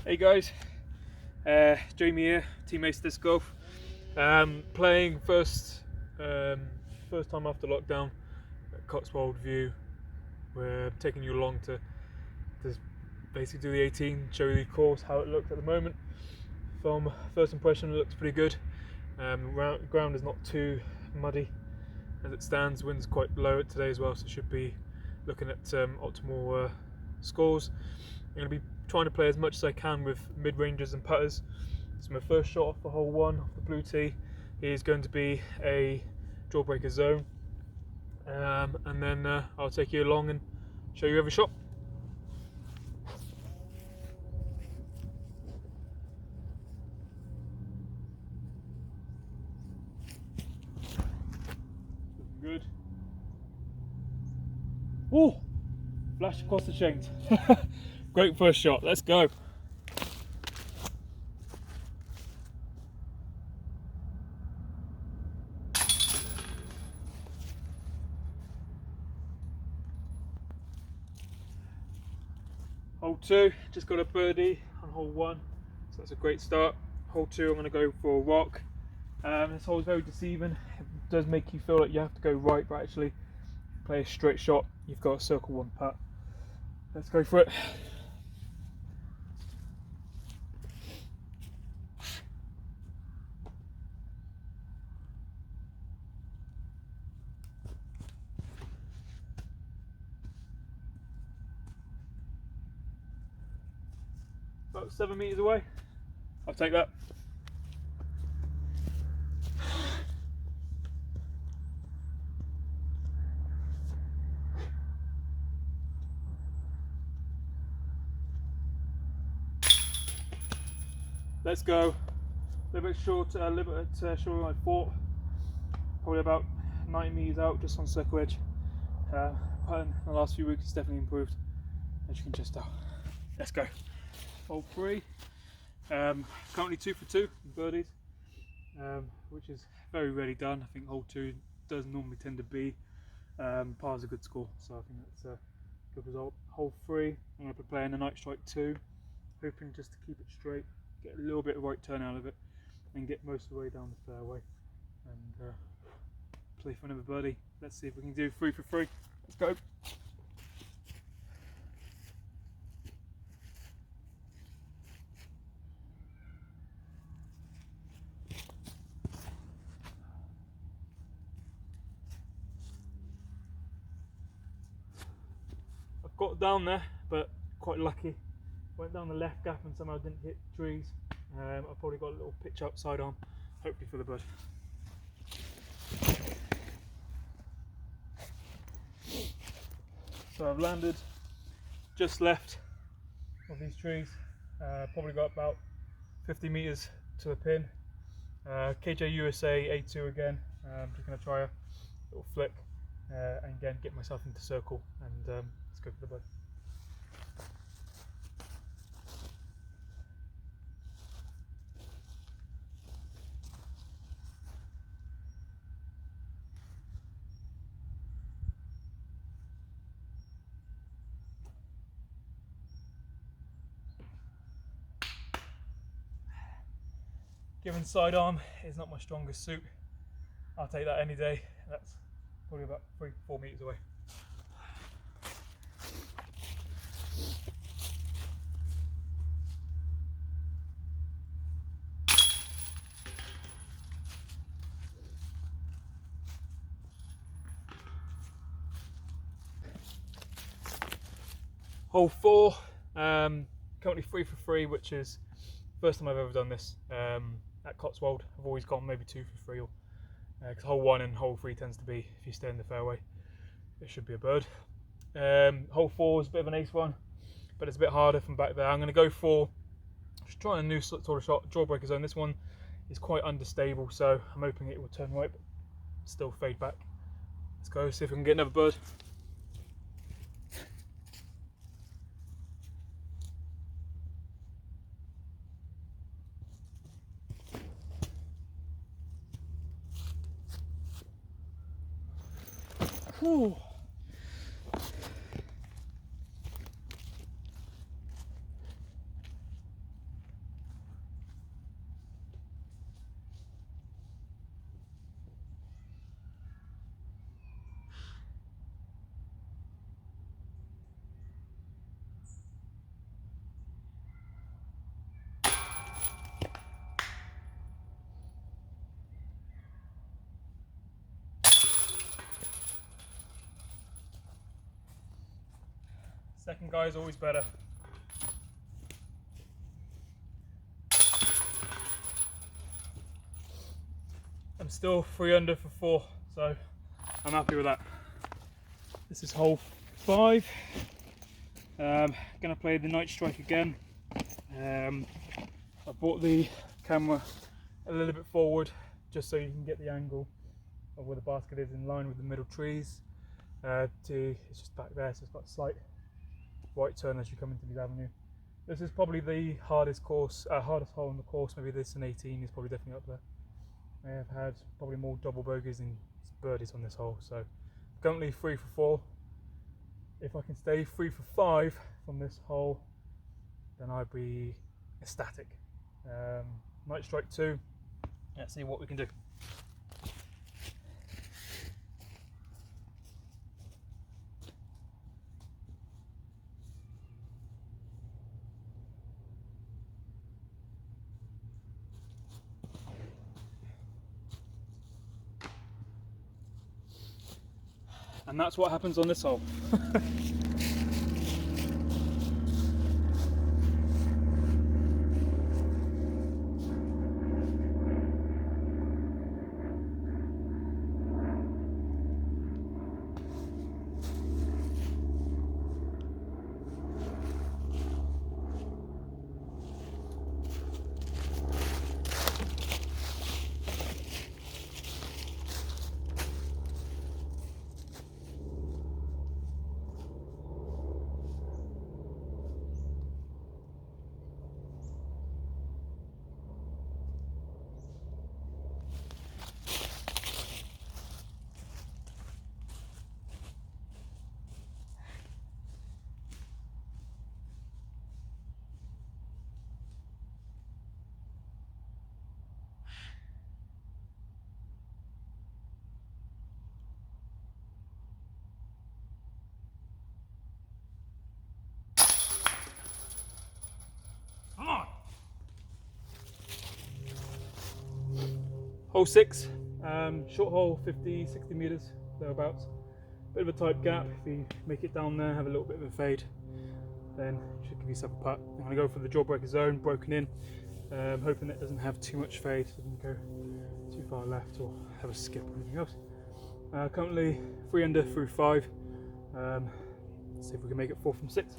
Hey guys, Jamie here, teammates DiscGolf. Playing first time after lockdown at Cotswold View. We're taking you along to basically do the 18, show you the course, how it looks at the moment. From first impression, it looks pretty good. Ground is not too muddy as it stands. Wind's quite low today as well, so should be looking at optimal scores. I'm going to be trying to play as much as I can with mid-rangers and putters. So my first shot off the hole 1 off the blue tee is going to be a jawbreaker zone, and then I'll take you along and show you every shot. Looking good. Ooh, flash across the chains. Great first shot, let's go. Hole 2, just got a birdie on hole 1, so that's a great start. Hole 2, I'm going to go for a rock. This hole is very deceiving. It does make you feel like you have to go right, but actually play a straight shot, you've got to circle 1 putt. Let's go for it. About 7 meters away. I'll take that. Let's go. A little bit short, shorter than I thought. Probably about 90 meters out, just on circle edge. Putting in the last few weeks has definitely improved, as you can just tell. Let's go. Hole 3. Currently 2 for 2 birdies, which is very rarely done. I think hole 2 does normally tend to be par is a good score, so I think that's a good result. Hole 3, I'm going to be playing a night strike 2, hoping just to keep it straight, get a little bit of right turn out of it, and get most of the way down the fairway, and play for another birdie. Let's see if we can do 3 for 3. Let's go. Got down there, but quite lucky. Went down the left gap and somehow didn't hit trees. I've probably got a little pitch up side arm, hopefully for the bud. So I've landed just left of these trees. Probably got about 50 meters to the pin. KJ USA A2 again. Just going to try a little flick and again get myself into circle, and let's go for the bud. Given sidearm is not my strongest suit, I'll take that any day. That's probably about 3-4 meters away. Hole 4, currently 3 for 3, which is the first time I've ever done this at Cotswold. I've always gone maybe 2 for 3, because hole 1 and hole 3 tends to be, if you stay in the fairway, it should be a bird. Hole 4 is a bit of an ace one, but it's a bit harder from back there. I'm going to go for just trying a new sort of shot, jawbreaker zone. This one is quite unstable, so I'm hoping it will turn right, but still fade back. Let's go, see if we can get another bird. Whew. Second guy is always better. I'm still 3 under for 4, so I'm happy with that. This is hole 5. Gonna play the night strike again. I brought the camera a little bit forward just so you can get the angle of where the basket is in line with the middle trees. It's just back there, so it's got a slight right turn as you come into the avenue. This is probably the hardest hole in the course. Maybe this and 18 is probably definitely up there. I have had probably more double bogeys than birdies on this hole, so currently 3 for 4. If I can stay 3 for 5 from this hole, then I'd be ecstatic. Night strike 2. Let's see what we can do. And that's what happens on this hole. Come on! Hole 6, short hole, 50, 60 metres, thereabouts. Bit of a tight gap. If you make it down there, have a little bit of a fade, then you should give yourself a putt. I'm going to go for the jawbreaker zone, broken in, hoping it doesn't have too much fade, so it doesn't go too far left or have a skip or anything else. Currently 3 under through 5. Let's see if we can make it 4 from 6.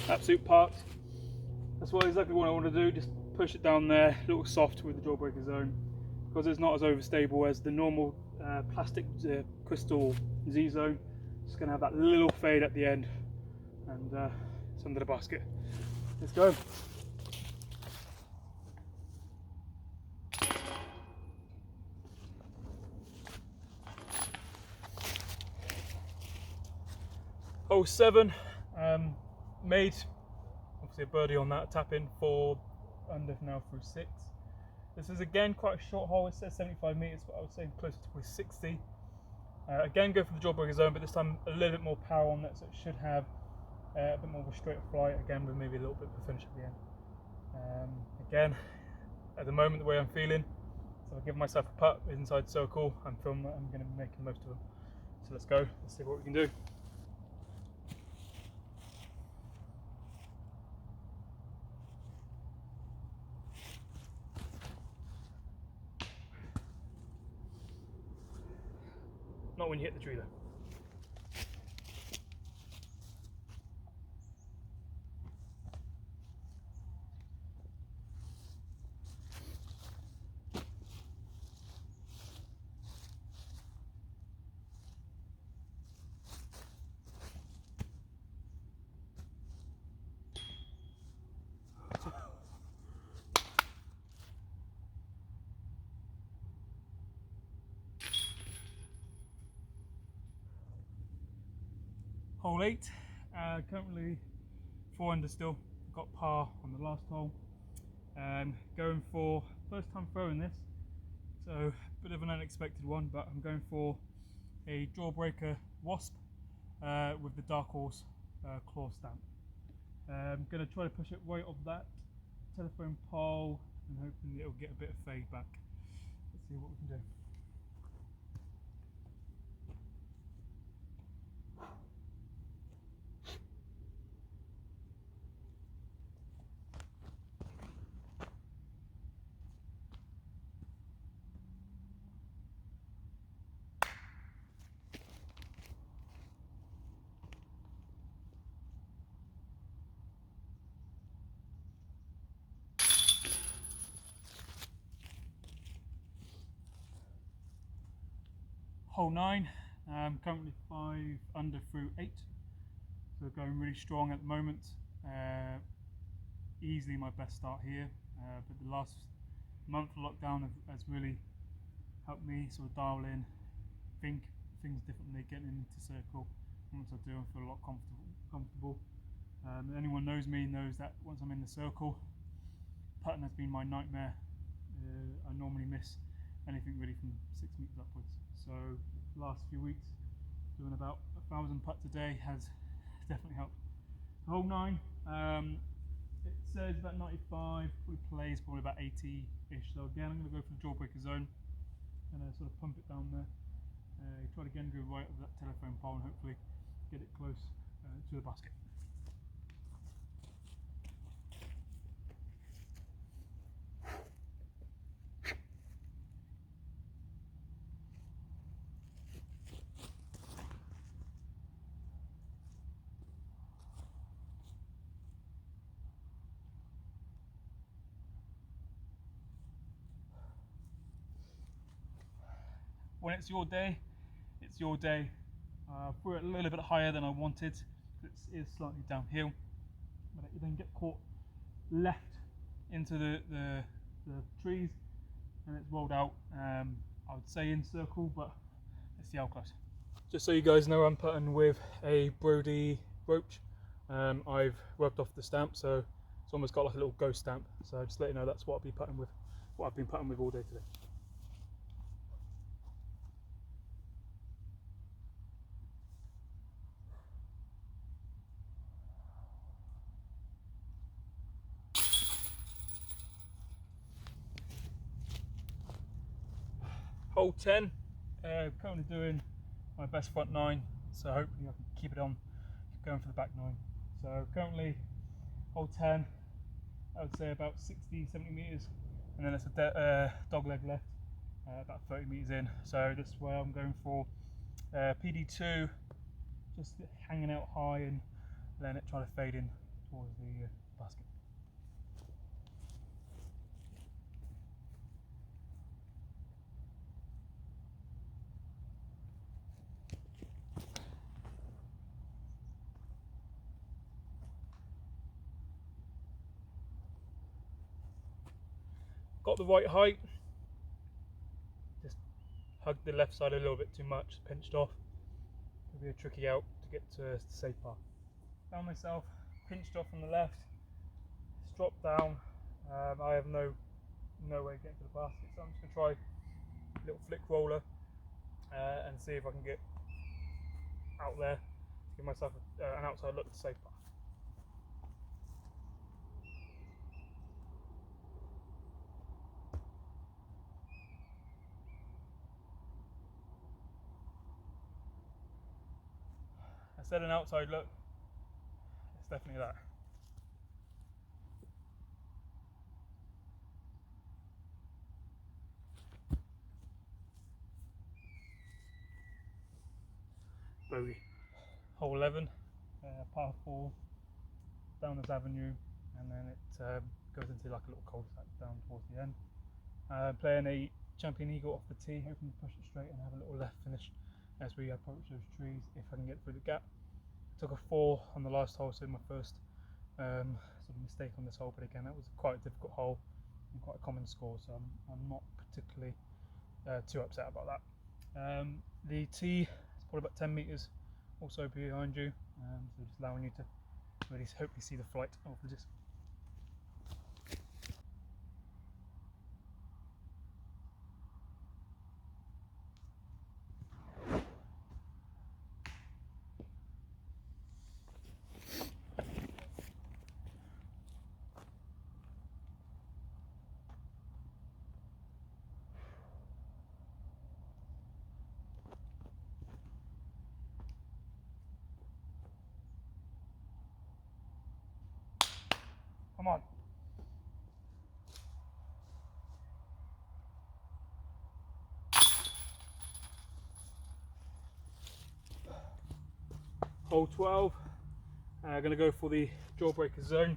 Absolute park. That's exactly what I want to do, just push it down there, a little soft with the jawbreaker zone, because it's not as overstable as the normal plastic crystal Z zone. It's going to have that little fade at the end, and it's under the basket. Let's go. Hole 7, made obviously a birdie on that, tap in 4 under now through 6. This is again quite a short hole. It says 75 metres, but I would say closer to probably 60. Again, go for the jawbreaker zone, but this time a little bit more power on that, so it should have a bit more of a straight flight, again with maybe a little bit of a finish at the end. Again, at the moment, the way I'm feeling, so I'll give myself a putt inside circle. I'm going to be making most of them. So let's go, let's see what we can do. Not when you hit the tree though. Hole 8, currently 4 under still, got par on the last hole. Going for first time throwing this, so a bit of an unexpected one, but I'm going for a jawbreaker wasp with the dark horse claw stamp. I'm going to try to push it right off that telephone pole and hoping it'll get a bit of fade back. Let's see what we can do. Hole 9, currently 5 under through 8, so going really strong at the moment. Easily my best start here, but the last month of lockdown has really helped me sort of dial in, think things differently, getting into circle. Once I do, I feel a lot comfortable. Anyone knows me knows that once I'm in the circle, putting has been my nightmare. I normally miss anything really from 6 meters upwards. So last few weeks doing about 1,000 putts a day has definitely helped. Hole 9, it says about 95, we plays probably about 80-ish. So again, I'm going to go for the jawbreaker zone and sort of pump it down there. Try to again go right over that telephone pole and hopefully get it close to the basket. When it's your day, it's your day. Threw it a little bit higher than I wanted. It is slightly downhill, but you then get caught left into the trees, and it's rolled out. I would say in circle, but let's see how close. Just so you guys know, I'm putting with a Brody roach. I've rubbed off the stamp, so it's almost got like a little ghost stamp. So just let you know that's what I'll be putting with, what I've been putting with all day today. Hole 10, currently doing my best front 9, so hopefully I can keep it on, going for the back 9. So currently hole 10, I would say about 60-70 meters, and then it's a dog leg left, about 30 meters in. So this is where I'm going for PD2, just hanging out high and letting it try to fade in towards the basket. Got the right height, just hugged the left side a little bit too much, pinched off. It'll be a tricky out to get to the safe path. Found myself pinched off on the left, dropped down. I have no way to get to the basket, so I'm just going to try a little flick roller and see if I can get out there to give myself an outside look at the safe path. I said an outside look, it's definitely that. Bogey. Hole 11, par 4, down this avenue, and then it goes into like a little cul-de-sac down towards the end. Playing a champion eagle off the tee, hoping to push it straight and have a little left finish as we approach those trees if I can get through the gap. Took a 4 on the last hole, so my first sort of mistake on this hole, but again that was quite a difficult hole and quite a common score, so I'm not particularly too upset about that. The tee is probably about 10 meters also behind you, so just allowing you to really hopefully see the flight of the disc. Come on. Hole 12. Going to go for the jawbreaker zone.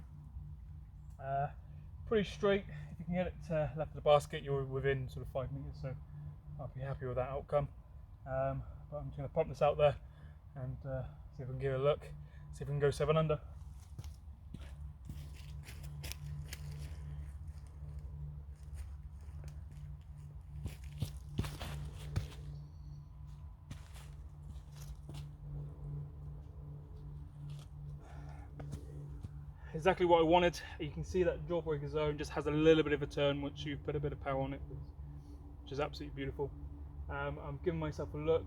Pretty straight. If you can get it left of the basket, you're within sort of 5 meters, so I'll be happy with that outcome. But I'm just going to pump this out there and see if we can give it a look, see if we can go 7 under. Exactly what I wanted. You can see that jawbreaker zone just has a little bit of a turn once you put a bit of power on it, which is absolutely beautiful. I'm giving myself a look.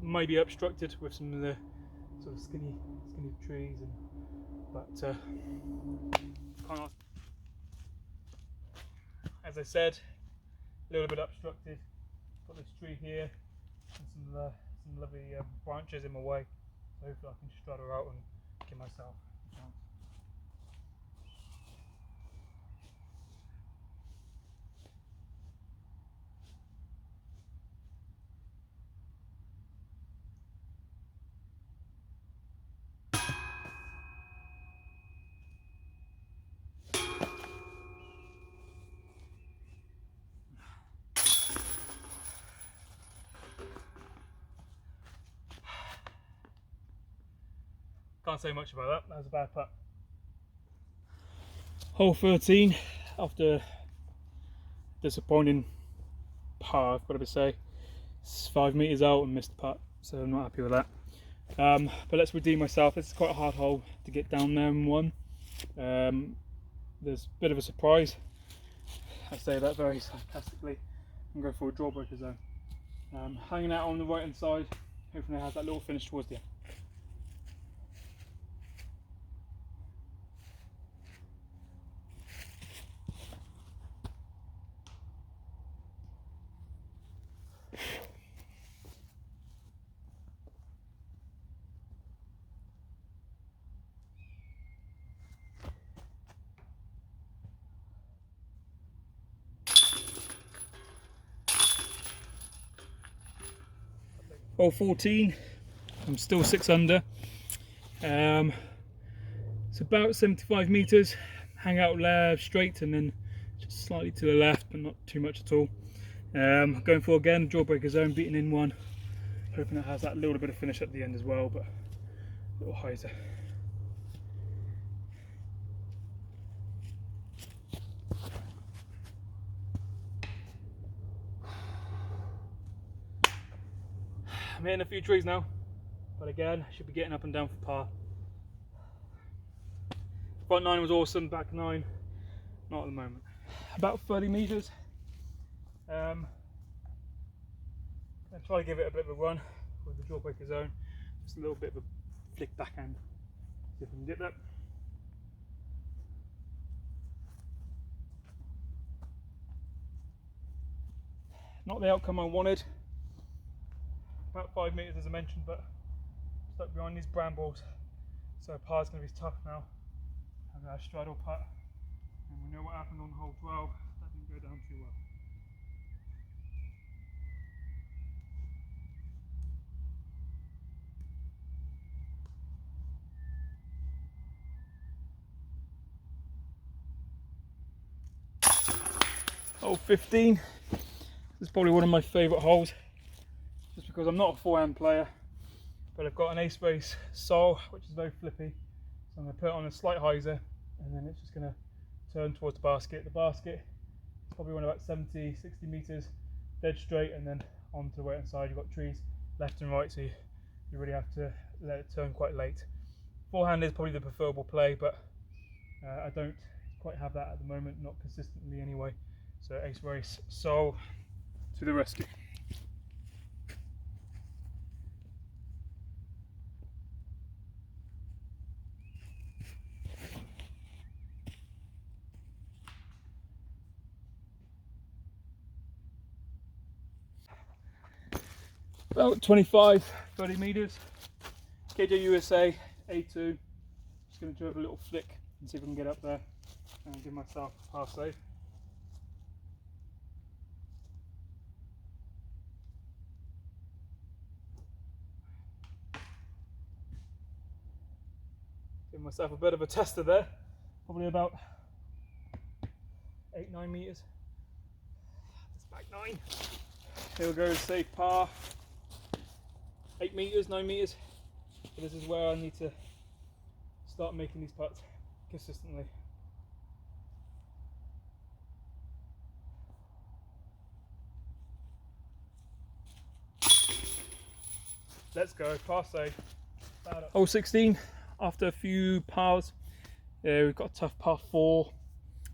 Maybe obstructed with some of the sort of skinny trees, but can't ask. As I said, a little bit obstructed. Got this tree here and some lovely branches in my way. So hopefully I can strut her out and give myself a chance. Can't say much about that. That was a bad putt. Hole 13, after disappointing par, I've got to say. It's 5 meters out and missed the putt, so I'm not happy with that. But let's redeem myself. It's quite a hard hole to get down there in one. There's a bit of a surprise. I say that very sarcastically. I'm going for a jawbreaker zone. Hanging out on the right hand side, hopefully it has that little finish towards the end. Hole 14, I'm still 6 under. It's about 75 meters. Hang out left, straight, and then just slightly to the left, but not too much at all. Going for again, jawbreaker zone, beating in one. Hoping it has that little bit of finish at the end as well, but a little hyzer. I'm hitting a few trees now, but again, I should be getting up and down for par. Front 9 was awesome, back 9, not at the moment. About 30 meters. I'll try to give it a bit of a run with the jawbreaker zone. Just a little bit of a flick backhand. See if we can get that. Not the outcome I wanted. About 5 meters as I mentioned, but stuck behind these brambles. So par's going to be tough now. I'm going to straddle putt. And we know what happened on hole 12. That didn't go down too well. Hole 15. This is probably one of my favourite holes, just because I'm not a forehand player, but I've got an ace race sole which is very flippy, so I'm going to put it on a slight hyzer and then it's just going to turn towards the basket. The basket is probably one about 70-60 meters dead straight, and then onto the right hand side you've got trees left and right, so you really have to let it turn quite late. Forehand is probably the preferable play, but I don't quite have that at the moment, not consistently anyway. So ace race sole to the rescue. About 25-30 meters. KJ USA A2. Just going to do a little flick and see if I can get up there and give myself a par save. Give myself a bit of a tester there, probably about 8-9 metres. It's back 9. Here we go, safe par. 8 metres, 9 metres. So this is where I need to start making these putts consistently. Let's go, par save. Hole 16, after a few pars, we've got a tough par 4.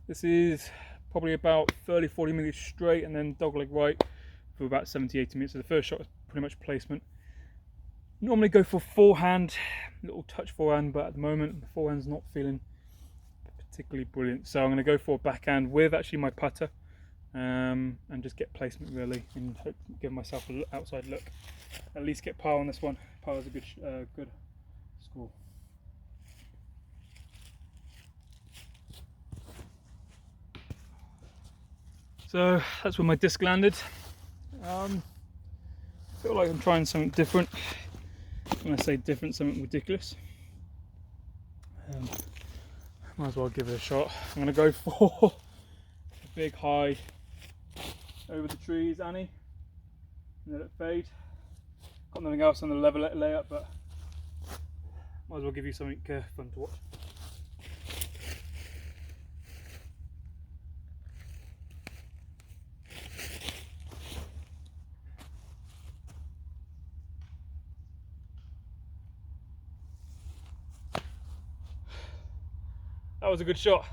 This is probably about 30-40 metres straight and then dogleg right for about 70-80 metres. So the first shot is pretty much placement. Normally go for forehand, little touch forehand, but at the moment the forehand's not feeling particularly brilliant. So I'm going to go for backhand with actually my putter and just get placement really and hope give myself an outside look. At least get par on this one. Par is a good score. So that's where my disc landed. I feel like I'm trying something different. When I say different, something ridiculous. Might as well give it a shot. I'm going to go for a big high over the trees, Annie, and let it fade. Got nothing else on the level layup, but might as well give you something fun to watch. That was a good shot.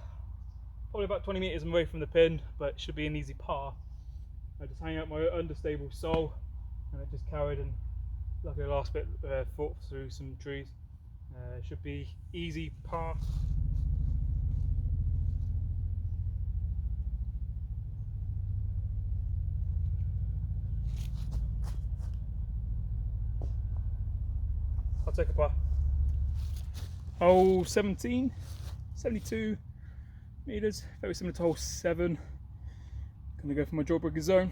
Probably about 20 metres away from the pin, but it should be an easy par. I just hang out my understable sole and it just carried, and luckily the last bit fought through some trees. Should be easy par. I'll take a par. Hole 17, 72 metres, very similar to hole 7. Gonna go for my jawbreaker zone.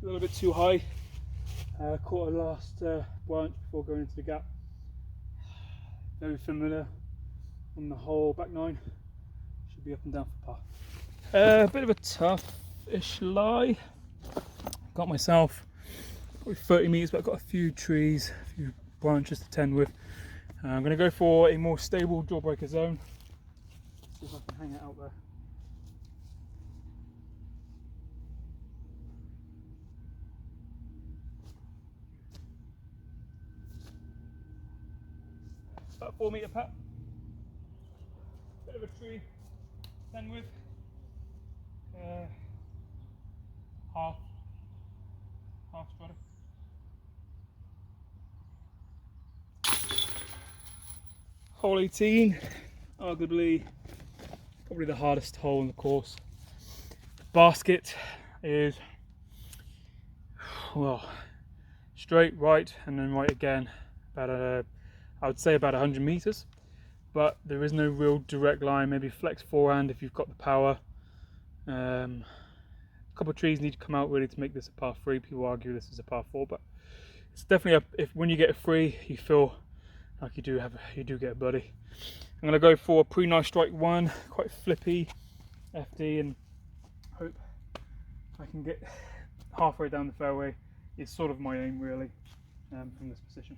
A little bit too high. Caught a last branch before going into the gap. Very familiar on the whole back 9. Should be up and down for par. A bit of a tough-ish lie. Got myself probably 30 metres, but I've got a few trees, a few branches to tend with. I'm going to go for a more stable jawbreaker zone. See if I can hang it out there. About a 4 metre putt. Bit of a tree to tend with. Half strutter. Hole 18, arguably probably the hardest hole in the course. The basket is, well, straight, right, and then right again. I would say about 100 metres, but there is no real direct line. Maybe flex forehand if you've got the power. A couple of trees need to come out really to make this a par 3. People argue this is a par 4, but it's definitely if when you get a 3, you feel like you do get a birdie. I'm going to go for a pretty nice strike 1, quite flippy, FD, and hope I can get halfway down the fairway. It's sort of my aim really from this position.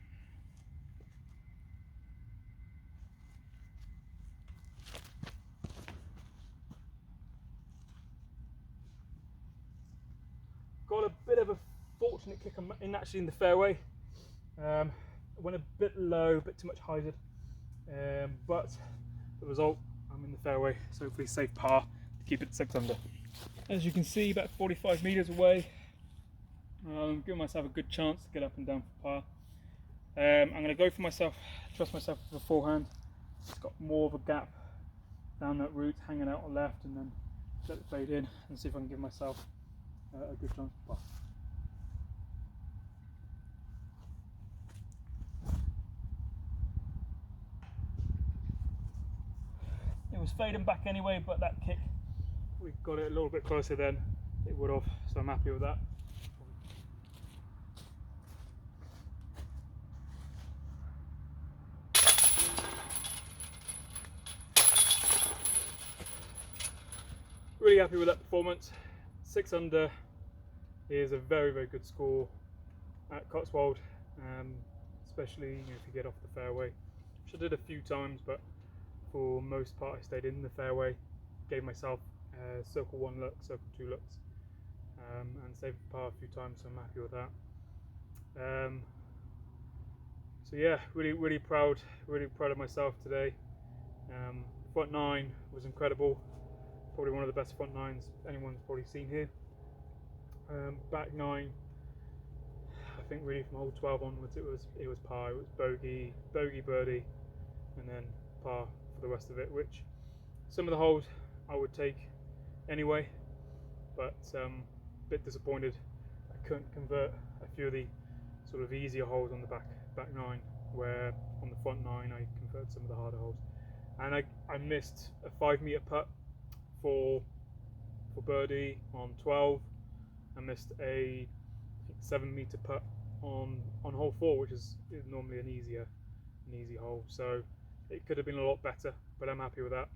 Got a bit of a fortunate kick in actually in the fairway. Went a bit low, a bit too much hyzer, but the result, I'm in the fairway, so hopefully safe par to keep it 6 under. As you can see, about 45 metres away. Giving myself a good chance to get up and down for par. I'm going to go for myself, trust myself with the forehand. It's got more of a gap down that route, hanging out on the left, and then let it fade in and see if I can give myself a good chance for par. was fading back anyway, but that kick, we got it a little bit closer than it would have, so I'm happy with that. Really happy with that performance. 6 under is a very, very good score at Cotswold, especially if you get off the fairway, which I did a few times, but for most part I stayed in the fairway, gave myself circle 1 look, circle 2 looks, and saved the par a few times, so I'm happy with that. So yeah, really proud of myself today. Front 9 was incredible, probably one of the best front 9s anyone's probably seen here. Back 9, I think really from hole 12 onwards it was par. It was bogey, birdie, and then par for the rest of it, which some of the holes I would take anyway, but a bit disappointed I couldn't convert a few of the sort of easier holes on the back 9, where on the front 9 I converted some of the harder holes, and I missed a 5-meter putt for birdie on 12. I missed a 7-meter putt on hole 4, which is normally an easy hole, so it could have been a lot better, but I'm happy with that.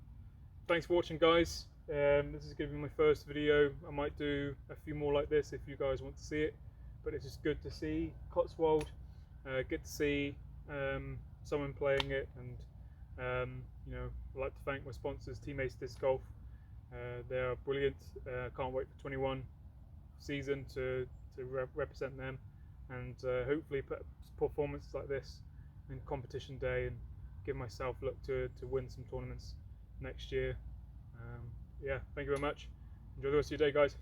Thanks for watching, guys. This is going to be my first video. I might do a few more like this if you guys want to see it, but it's just good to see Cotswold, good to see someone playing it, and you know, I'd like to thank my sponsors, Teammates DiscGolf. They are brilliant. Can't wait for 21 season to represent them, and hopefully put performances like this in competition day and give myself look to win some tournaments next year. Yeah, thank you very much. Enjoy the rest of your day, guys.